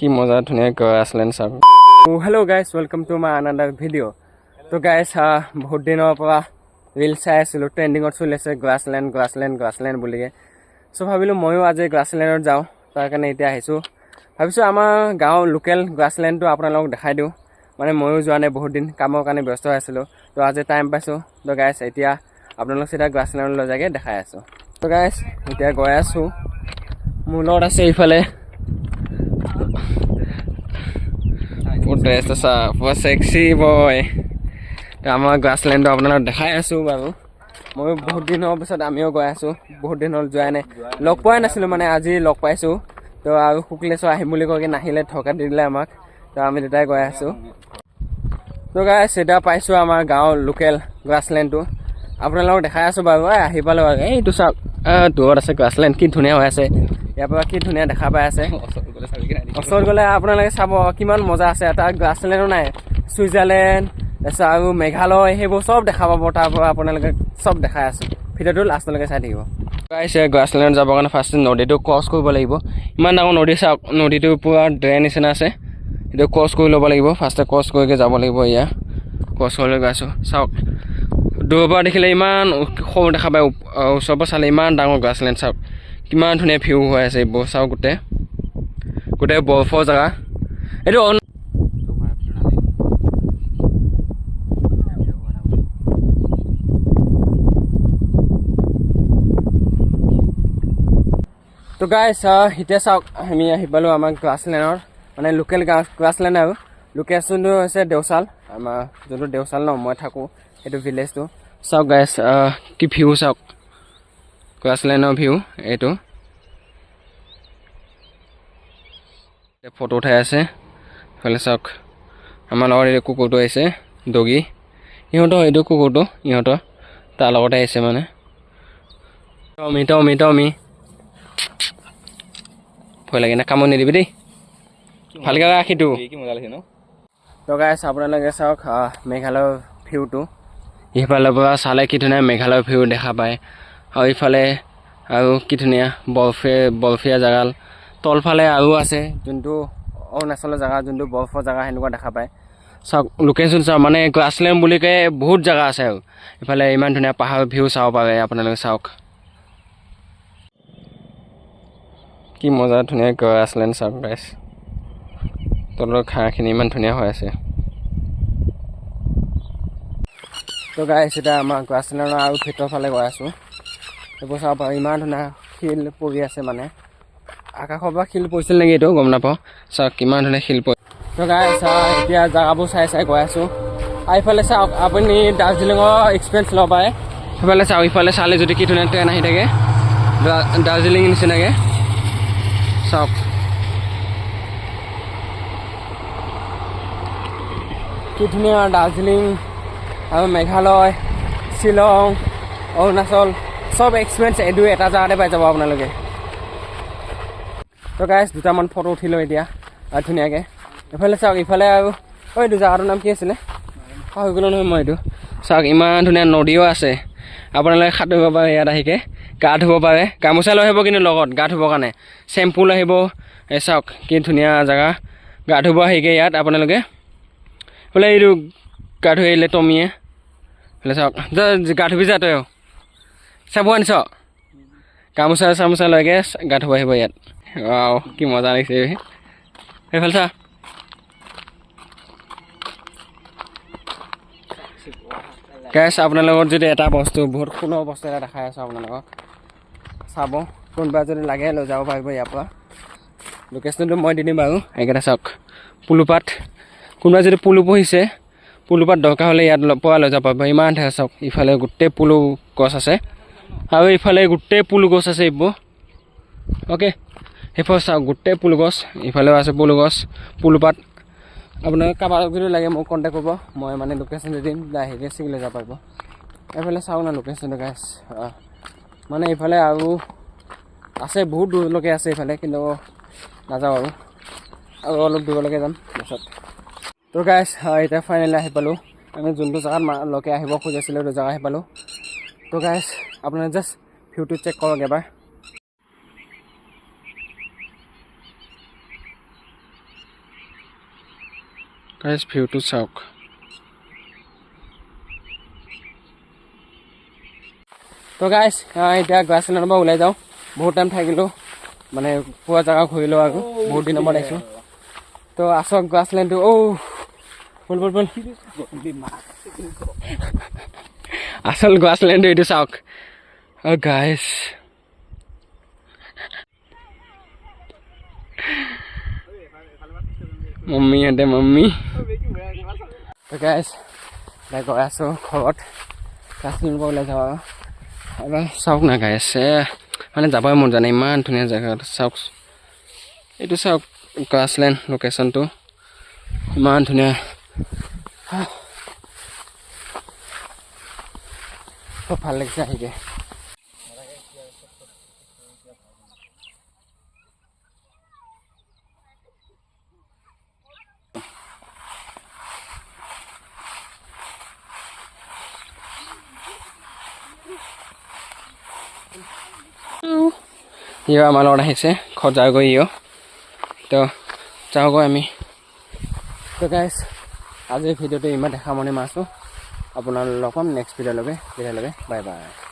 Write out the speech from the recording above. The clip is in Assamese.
কি মজা ধুনীয়া গ্ৰাছলেণ্ড চাওক। Hello' guys, welcome to my another video'. তো গাইজ বহুত দিনৰ পৰা ৰিল চাই আছিলোঁ, ট্ৰেণ্ডিঙত চলি আছে গ্ৰাছলেণ্ড গ্ৰাছলেণ্ড গ্ৰাছলেণ্ড বুলিকে। চ' ভাবিলোঁ ময়ো আজি গ্ৰাছলেণ্ডত যাওঁ, তাৰ কাৰণে এতিয়া আহিছোঁ। ভাবিছোঁ আমাৰ গাঁৱৰ লোকেল গ্ৰাছলেণ্ডটো আপোনালোকক দেখাই দিওঁ। মানে ময়ো যোৱা নাই বহুত দিন, কামৰ কাৰণে ব্যস্ত হৈ আছিলোঁ। তো আজি টাইম পাইছোঁ। তো গাইজ এতিয়া আপোনালোক চিধা গ্ৰাছলেণ্ডলৈ যায়গৈ দেখাই আছোঁ। তো গাইজ এতিয়া গৈ আছোঁ, মোৰ লগত আছে ইফালে ড্ৰেছ আছা পুৰা চেক্সি বয়। আমাৰ গ্ৰাছলেণ্ডটো আপোনালোকক দেখাই আছোঁ বাৰু। ময়ো বহুত দিনৰ পিছত আমিও গৈ আছোঁ, বহুত দিন হ'ল যোৱাই নাই, লগ পোৱাই নাছিলোঁ মানে আজি লগ পাইছোঁ। তো আৰু শুক্লেশ্বৰ আহিম বুলি কৈ নাহিলে, ঠকা দি দিলে আমাক। তো আমি দুটাই গৈ আছোঁ। তো গাইছ এতিয়া পাইছোঁ আমাৰ গাঁৱৰ লোকেল গ্ৰাছলেণ্ডটো, আপোনালোকক দেখাই আছোঁ বাৰু। আহি পালোঁ আৰু এইটো চাওক, দূৰত আছে গ্ৰাছলেণ্ড, কি ধুনীয়া হৈ আছে। ইয়াৰ পৰা কি ধুনীয়া দেখা পাই আছে। ওচৰত গ'লে আপোনালোকে চাব কিমান মজা আছে। তাৰ গ্ৰাছলেণ্ডো নাই, ছুইজাৰলেণ্ড তাৰপিছত আৰু মেঘালয় সেইবোৰ চব দেখা পাব। তাৰ পৰা আপোনালোকে চব দেখাই আছোঁ, ভিডিঅ'টো লাষ্টলৈকে চাই থাকিব। গাইছে গ্ৰাছলেণ্ড যাবৰ কাৰণে ফাৰ্ষ্ট নদীটো ক্ৰছ কৰিব লাগিব। ইমান ডাঙৰ নদী চাওক, নদীটো পূৰা ড্ৰেইন নিচিনা আছে। এইটো ক্ৰছ কৰি ল'ব লাগিব, ফাৰ্ষ্টে ক্ৰছ কৰিকৈ যাব লাগিব। এয়া ক্ৰছ কৰিবলৈ গৈ আছোঁ। চাওক দূৰৰ পৰা দেখিলে ইমান সৰু দেখা পায়, ওচৰৰ পৰা চালে ইমান ডাঙৰ গ্ৰাছলেণ্ড। চাওক কিমান ধুনীয়া ভিউ হৈ আছে এইবোৰ। চাওক গোটেই বৰফৰ জেগা এইটো। তো গাইছ এতিয়া চাওক আমি আহি পালোঁ আমাৰ গ্ৰাছলেণ্ডৰ, মানে লোকেল গ্ৰাছলেণ্ড আৰু লোকেশ্যনটো হৈছে দেওচাল। আমাৰ যোনটো দেওচাল ন মই থাকোঁ সেইটো ভিলেজটো। চাওক গাইছ কি ভিউ চাওক, গ্ৰাছলেণ্ডৰ ভিউ এইটো। ফটো উঠাই আছে এইফালে চাওক। আমাৰ লগত এইটো কুকুৰটো আহিছে ডগি, ইহঁতৰ এইটো কুকুৰটো ইহঁতৰ তাৰ লগতে আহিছে মানে। টমি ভয় লাগে না, কামত নিদিবি দেই, ভালকৈ ৰাখিটো। তো গাইছ আপোনালোকে চাওক মেঘালয়ৰ ভিউটো, ইফালৰ পৰা চালে কি ধুনীয়া মেঘালয়ৰ ভিউ দেখা পায়। আৰু ইফালে আৰু কি ধুনীয়া বৰফীয়া জেগা। তলফালে আৰু আছে যোনটো অৰুণাচলৰ জেগা, যোনটো বৰফৰ জেগা সেনেকুৱা দেখা পায়। চাওক লোকেশ্যন চাওক, মানে গ্ৰাছলেণ্ড বুলিকৈ বহুত জেগা আছে। আৰু ইফালে ইমান ধুনীয়া পাহাৰৰ ভিউ চাব পাৰে আপোনালোকে। চাওক কি মজা ধুনীয়া গ্ৰাছলেণ্ড চাওক গাইছ, তলৰ ঘাঁহখিনি ইমান ধুনীয়া হৈ আছে। তো গাইছ এতিয়া আমাৰ গ্ৰাছলেণ্ডৰ আৰু ভিতৰৰ ফালে গৈ আছোঁ। এইবোৰ চাব পাৰোঁ, ইমান ধুনীয়া শিল পৰি আছে, মানে আকাশৰ পৰা শিল পৰিছিল নেকি এইটো গম নাপাওঁ। চাওক কিমান ধুনীয়া শিল পৰি। তো গাইছ এতিয়া জেগাবোৰ চাই গৈ আছোঁ। আৰু ইফালে চাওক আপুনি দাৰ্জিলিঙৰ এক্সপিৰিয়েঞ্চ ল'ব পাৰে। সেইফালে চাওক, ইফালে চালে যদি কি ধুনীয়া ট্ৰেইন আহি থাকে দাৰ্জিলিং নিচিনাকৈ। চাওক কি ধুনীয়া দাৰ্জিলিং আৰু মেঘালয়, শ্বিলং, অৰুণাচল চব এক্সপিৰিয়েঞ্চ এইটো এটা জেগাতে পাই যাব আপোনালোকে। তো গাইছ দুটামান ফটো উঠিলোঁ এতিয়া আৰু ধুনীয়াকৈ। এইফালে চাওক, ইফালে আৰু এইটো জেগাটোৰ নাম কি আছিলে হৈ গ'লো নহয় মই। এইটো চাওক ইমান ধুনীয়া নদীও আছে, আপোনালোকে সাঁতুৰিব পাৰে ইয়াত আহিকে, গা ধুব পাৰে। গামোচা লৈ আহিব কিন্তু লগত গা ধুবৰ কাৰণে, চেম্পু লৈ আহিব। এই চাওক কি ধুনীয়া জেগা, গা ধুব আহিকে ইয়াত আপোনালোকে। বোলে এইটো গা ধুই আহিলে টমিয়ে, বোলে চাওক গা ধুবি যা তই, চাব আনিছ গামোচা লৈকে গা ধুব আহিব ইয়াত। কি মজা লাগিছে সেইফালে চা। গাইছ আপোনালোকৰ যদি এটা বস্তু বহুত সুন্দৰ বস্তু এটা দেখাই আছোঁ আপোনালোকক, চাব। কোনোবা যদি লাগে লৈ যাব পাৰিব ইয়াৰ পৰা। লোকেশ্যনটো মই দি দিম বাৰু। এইকেইটা চাওক পুলুপাত, কোনোবা যদি পুলু পুহিছে, পুলুপাত দৰকাৰ হ'লে ইয়াত পৰা লৈ যাব পাৰিব। ইমান ঠাই চাওক, ইফালে গোটেই পুলু গছ আছে আৰু ইফালে গোটেই পুলু গছ আছে এইবোৰ। অ'কে সেইফালে চাওক গোটেই পুলু গছ, ইফালেও আছে পুলু গছ, পুলুপাত। আপোনাক কাৰোবাক যদি লাগে মোক কণ্টেক্ট কৰিব, মই মানে লোকেশ্যন দি দিম, আহিকে ছিঙি লৈ যাব পাৰিব। এইফালে চাওক না লোকেশ্যনটো গাইছ, মানে ইফালে আৰু আছে বহুত দূৰলৈকে আছে ইফালে, কিন্তু নাযাওঁ আৰু অলপ দূৰলৈকে যাম পাছত। তো গাইছ এতিয়া ফাইনেলি আহি পালোঁ, আমি যোনটো জেগাত লগে আহিব খুজিছিলোঁ সেইটো জেগা আহি পালোঁ। তো গাইছ আপোনালোকে জাষ্ট ভিউটো চেক কৰক এবাৰ। গাইছ ভিউটো চাওক তো গাইছ এতিয়া গ্ৰাছলেণ্ডৰ পৰা ওলাই যাওঁ বহুত টাইম থাকিলোঁ মানে পুৱা জেগা ঘূৰিলোঁ আৰু বহুত দিনৰ মূৰত আহিছোঁ তো আছক গ্ৰাছলেণ্ডটো বল বল বল আচল গ্ৰাছলেণ্ডটো এইটো চাওক গাইছ মম্মিহঁতে মম্মি তো গাইছ এতিয়া গৈ আছোঁ ঘৰত গ্ৰাছলেণ্ডৰ পৰা ওলাই যাওঁ আৰু এবাৰ চাওক না গাইছ মানে যাবই মন যোৱা নাই ইমান ধুনীয়া জেগা চাওক এইটো চাওক গ্ৰাছলেণ্ড লোকেশ্যনটো ইমান ধুনীয়া খুব ভাল লাগিছে আহিকে ইও আমাৰ লগত আহিছে ঘৰত যাওঁগৈ ইও তো যাওঁগৈ আমি তো গাইছ আজিৰ ভিডিঅ'টো ইমান দেখা মনে মাছোঁ আপোনালোকক নেক্সট ভিডিঅ'লৈকে বাই বাই